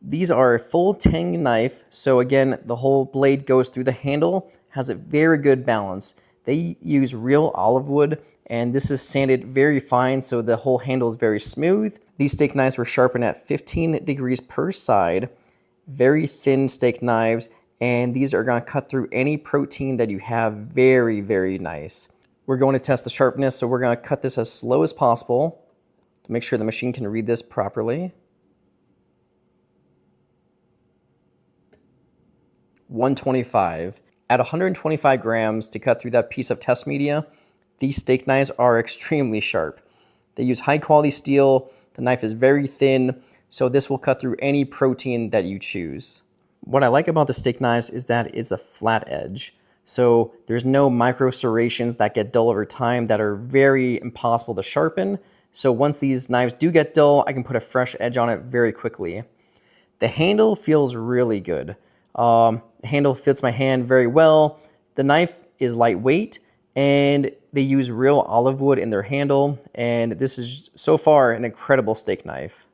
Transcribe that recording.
These are a full tang knife. So again, the whole blade goes through the handle, has a very good balance. They use real olive wood, and this is sanded very fine, so the whole handle is very smooth. These steak knives were sharpened at 15 degrees per side. Very thin steak knives, and these are going to cut through any protein that you have very, very nice. We're going to test the sharpness, so we're going to cut this as slow as possible to make sure the machine can read this properly. 125. At 125 grams to cut through that piece of test media, these steak knives are extremely sharp. They use high quality steel, the knife is very thin, so this will cut through any protein that you choose. What I like about the steak knives is that it's a flat edge. So there's no micro serrations that get dull over time that are very impossible to sharpen. So once these knives do get dull, I can put a fresh edge on it very quickly. The handle feels really good. The handle fits my hand very well. The knife is lightweight, and they use real olive wood in their handle, and this is so far an incredible steak knife.